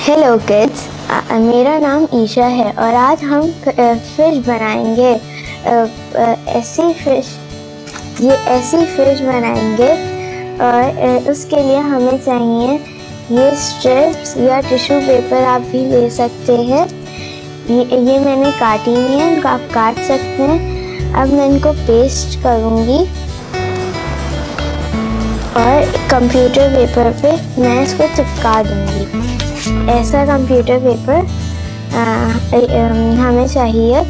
Hello kids, मेरा नाम ईशा है और आज हम फिश बनाएंगे। ऐसी फिश बनाएंगे और उसके लिए हमें चाहिए ये स्ट्रिप्स या टिश्यू पेपर आप भी ले सकते हैं। ये मैंने काटी हुई है, इनको आप काट सकते हैं। अब मैं इनको पेस्ट करूँगी और कंप्यूटर पेपर पे मैं इसको चिपका दूँगी। ऐसा कंप्यूटर पेपर हमें चाहिए।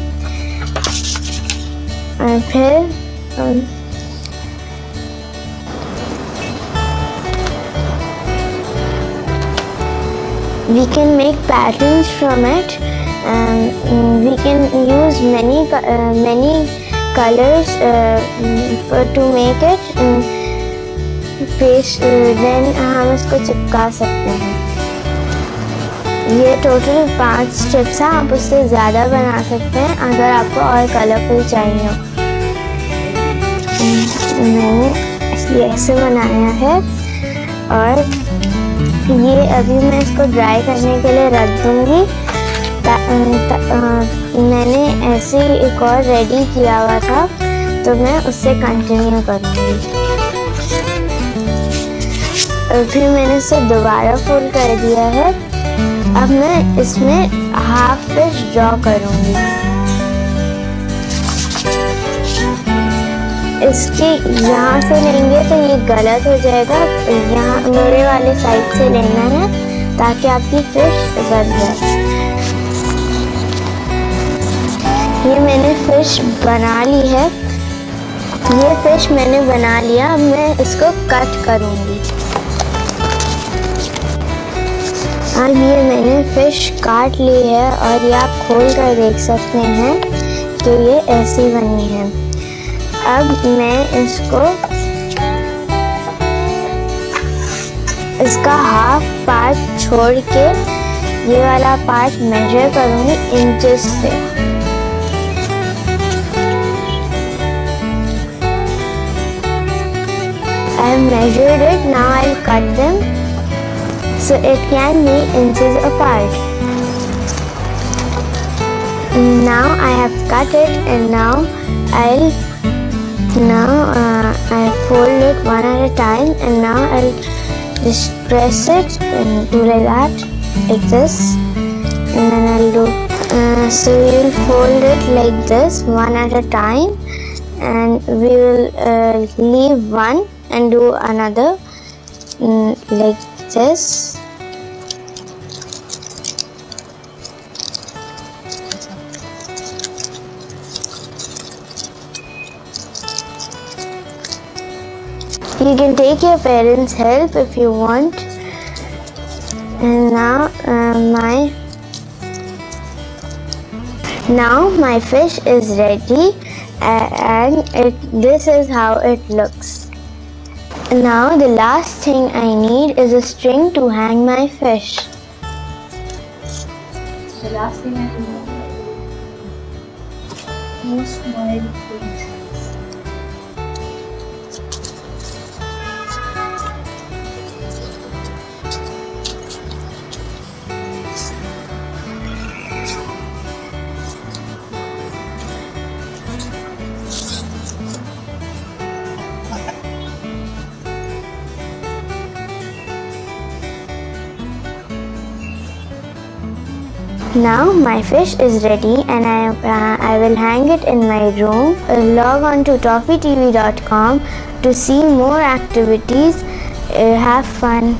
फिर we can make patterns from it. We can use many colors to make it. Then हम इसको चिपका सकते हैं। ये टोटल 5 स्टेप्स हैं, आप उससे ज़्यादा बना सकते हैं अगर आपको और कलरफुल चाहिए हो। मैंने ये ऐसे बनाया है और ये अभी मैं इसको ड्राई करने के लिए रख दूँगी। मैंने ऐसे एक और रेडी किया हुआ था तो मैं उससे कंटिन्यू करूँगी। फिर मैंने इसे दोबारा फोल्ड कर दिया है। अब मैं इसमें हाफ फिश ड्रॉ करूँगी। इसके यहाँ से लेंगे तो ये गलत हो जाएगा, यहाँ मेरे वाले साइड से लेना है ताकि आपकी फिश बन जाए। ये मैंने फिश बना ली है। ये फिश मैंने बना लिया। अब मैं इसको कट करूँगी। और ये मैंने फिश काट ली है और ये आप खोल कर देख सकते हैं कि ये ऐसी बनी है। अब मैं इसका हाफ पार्ट छोड़ के ये वाला पार्ट मेजर करूँगी इंचेस से। I have measured it. Now I'll cut them so it can be inches apart. Now I have cut it and now I'll fold it one at a time, and now I'll just press it and do like that, like this, and then I'll do so we will fold it like this one at a time, and we will leave one and do another like this. You can take your parents' help if you want. And now my fish is ready, and this is how it looks. Now the last thing I need is a string to hang my fish. The last thing I need is small things. Now my fish is ready, and I will hang it in my room. Log on to toffeetv.com to see more activities. Have fun.